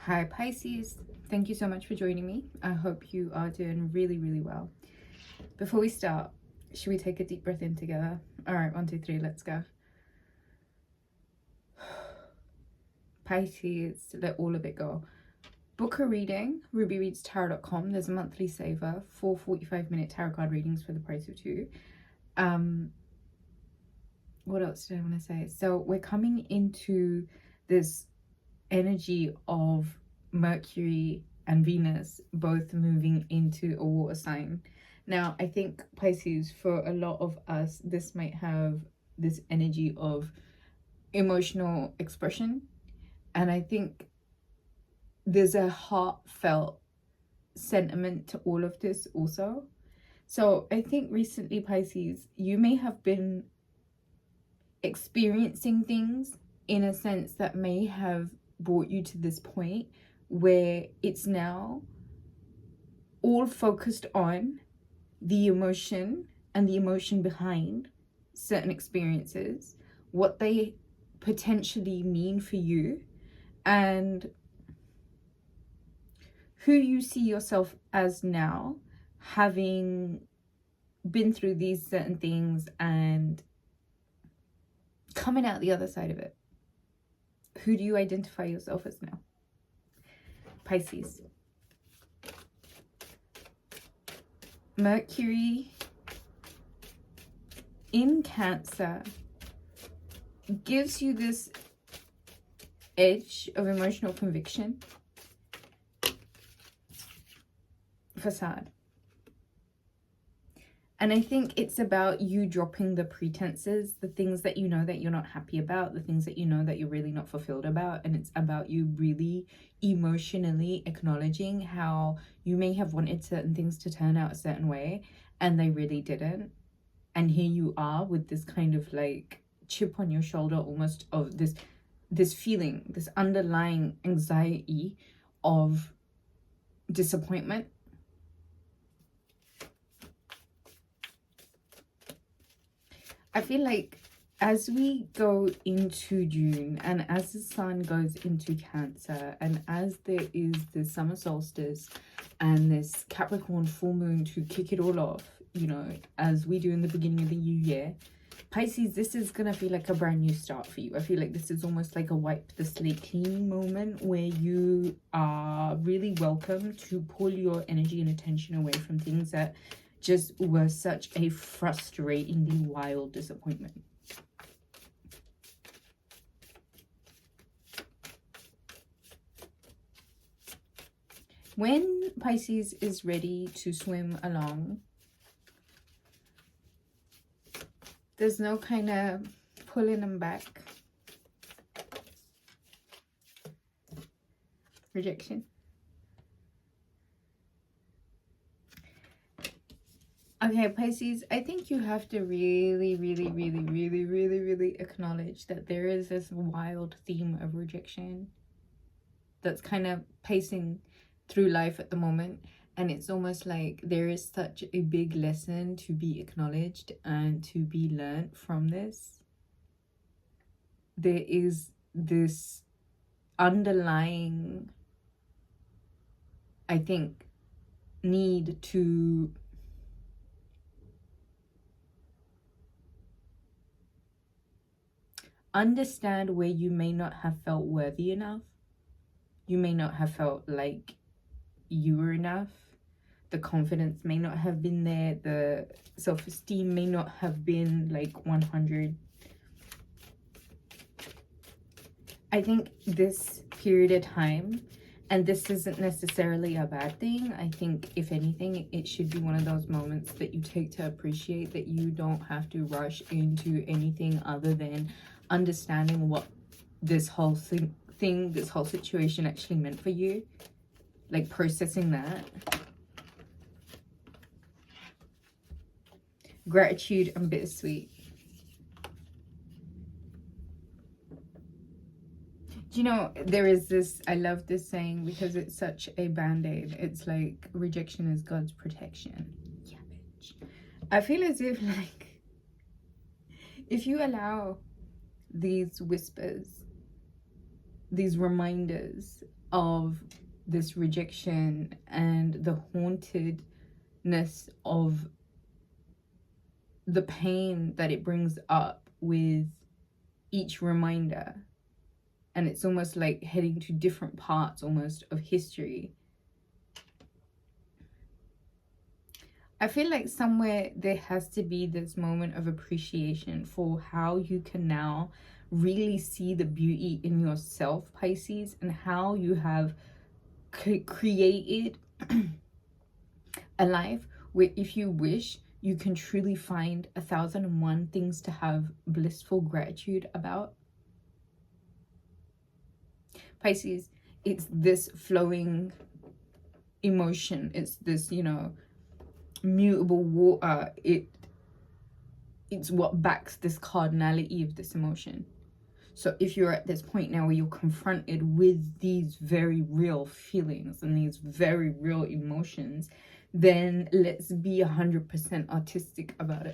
Hi Pisces, thank you so much for joining me. I hope you are doing really, really well. Before we start, should we take a deep breath in together? All right, 1, 2, 3, let's go. Pisces, let all of it go. Book a reading, rubyreadstarot.com. There's a monthly saver, 4 45-minute tarot card readings for the price of 2. What else did I want to say? So we're coming into this energy of Mercury and Venus both moving into a water sign. Now, I think Pisces, for a lot of us, this might have this energy of emotional expression. And I think there's a heartfelt sentiment to all of this also. So I think recently, Pisces, you may have been experiencing things in a sense that may have brought you to this point where it's now all focused on the emotion and the emotion behind certain experiences, what they potentially mean for you, and who you see yourself as now, having been through these certain things and coming out the other side of it. Who do you identify yourself as now? Pisces. Mercury in Cancer gives you this edge of emotional conviction, facade. And I think it's about you dropping the pretenses, the things that you know that you're not happy about, the things that you know that you're really not fulfilled about. And it's about you really emotionally acknowledging how you may have wanted certain things to turn out a certain way and they really didn't. And here you are with this kind of like chip on your shoulder, almost of this feeling, this underlying anxiety of disappointment. I feel like as we go into June and as the sun goes into Cancer and as there is the summer solstice and this Capricorn full moon to kick it all off, you know, as we do in the beginning of the new year, Pisces, this is going to feel like a brand new start for you. I feel like this is almost like a wipe the slate clean moment where you are really welcome to pull your energy and attention away from things that just were such a frustratingly wild disappointment. When Pisces is ready to swim along, there's no kind of pulling them back. Rejection. Okay, Pisces, I think you have to really acknowledge that there is this wild theme of rejection that's kind of pacing through life at the moment. And it's almost like there is such a big lesson to be acknowledged and to be learned from this. There is this underlying, I think, need to understand where you may not have felt worthy enough. You may not have felt like you were enough. The confidence may not have been there. The self-esteem may not have been like 100. I think this period of time, and this isn't necessarily a bad thing, I think if anything, it should be one of those moments that you take to appreciate that you don't have to rush into anything other than understanding what this whole thing, this whole situation actually meant for you. Like processing that. Gratitude and bittersweet. Do you know, there is this, I love this saying because it's such a band-aid. It's like rejection is God's protection. Yeah, bitch. I feel as if like if you allow these whispers, these reminders of this rejection and the hauntedness of the pain that it brings up with each reminder. And it's almost like heading to different parts almost of history. I feel like somewhere there has to be this moment of appreciation for how you can now really see the beauty in yourself, Pisces, and how you have created a life where, if you wish, you can truly find 1001 things to have blissful gratitude about. Pisces, it's this flowing emotion. It's this, you know, mutable water. It's what backs this cardinality of this emotion. So if you're at this point now where you're confronted with these very real feelings and these very real emotions, then let's be 100% artistic about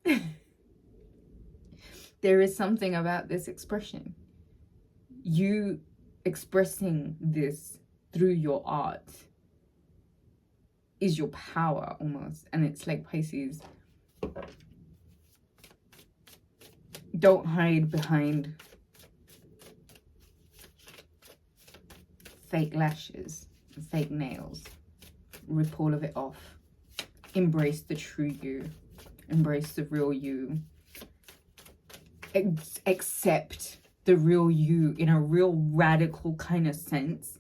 it. There is something about this expression. You expressing this through your art is your power almost. And it's like, Pisces, don't hide behind fake lashes and fake nails. Rip all of it off. Embrace the true you. Embrace the real you. Accept the real you in a real radical kind of sense.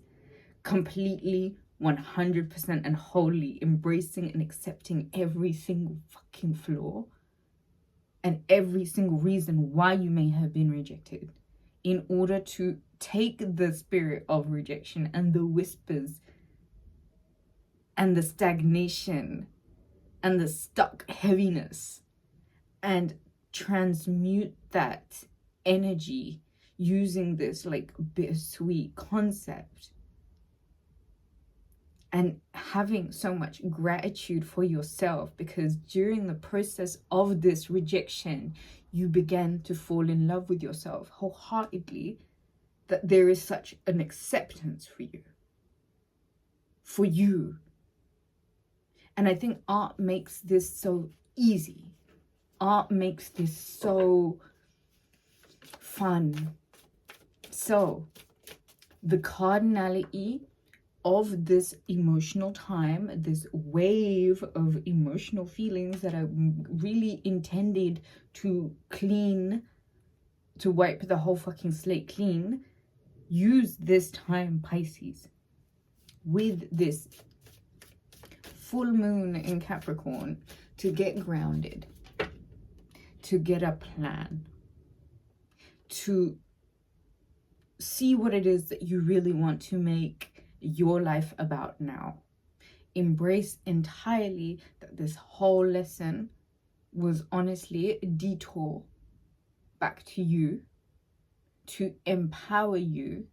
Completely, 100% and wholly embracing and accepting every single fucking flaw and every single reason why you may have been rejected, in order to take the spirit of rejection and the whispers and the stagnation and the stuck heaviness and transmute that energy using this like bittersweet concept and having so much gratitude for yourself, because during the process of this rejection, you began to fall in love with yourself wholeheartedly, that there is such an acceptance for you. For you. And I think art makes this so easy. Art makes this so fun. So, the cardinality of this emotional time, this wave of emotional feelings that are really intended to clean, to wipe the whole fucking slate clean, use this time, Pisces, with this full moon in Capricorn, to get grounded, to get a plan, to see what it is that you really want to make your life about now. Embrace entirely that this whole lesson was honestly a detour back to you, to empower you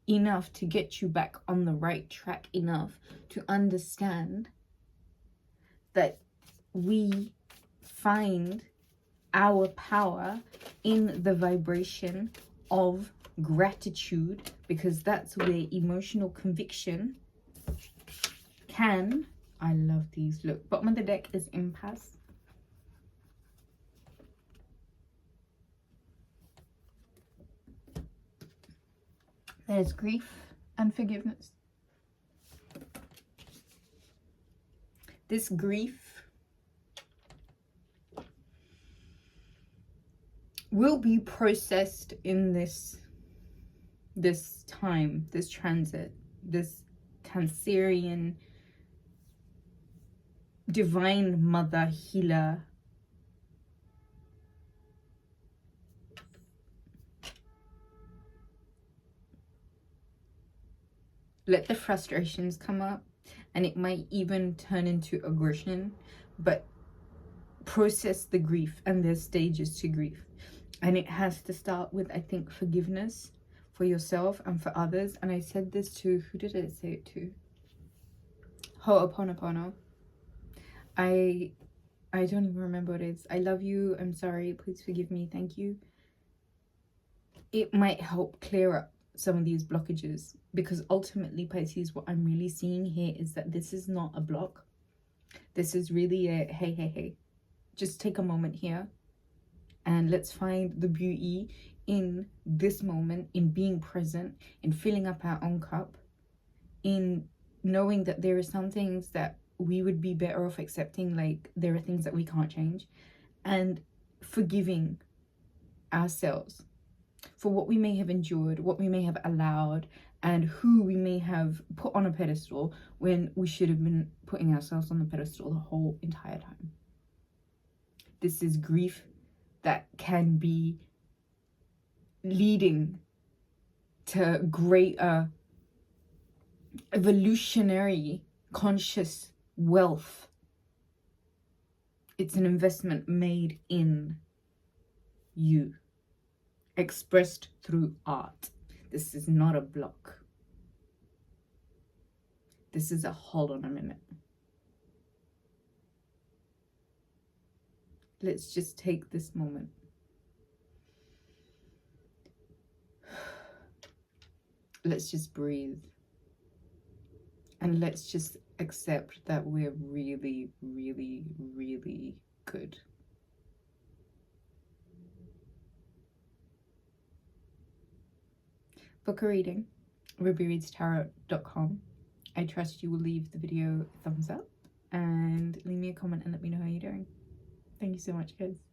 enough to get you back on the right track, enough to understand that we find our power in the vibration of gratitude, because that's where emotional conviction can, I love these, look, bottom of the deck is impasse. There's grief and forgiveness. This grief will be processed in this time, this transit, this Cancerian divine mother healer let the frustrations come up, and it might even turn into aggression, but process the grief, and there's stages to grief, and it has to start with, I think, forgiveness for yourself and for others. And I said this to, who did I say it to? Ho'oponopono. I don't even remember what it is. I love you, I'm sorry, please forgive me, thank you. It might help clear up some of these blockages, because ultimately, Pisces, what I'm really seeing here is that this is not a block. This is really a hey, just take a moment here and let's find the beauty in this moment, in being present, in filling up our own cup, in knowing that there are some things that we would be better off accepting, like there are things that we can't change, and forgiving ourselves for what we may have endured, what we may have allowed, and who we may have put on a pedestal when we should have been putting ourselves on the pedestal the whole entire time. This is grief that can be leading to greater evolutionary conscious wealth. It's an investment made in you, expressed through art. This is not a block. This is a hold on a minute. Let's just take this moment. Let's just breathe. And let's just accept that we're really, really, really good. Book a reading, rubyreadstarot.com. I trust you will leave the video a thumbs up and leave me a comment and let me know how you're doing. Thank you so much, guys.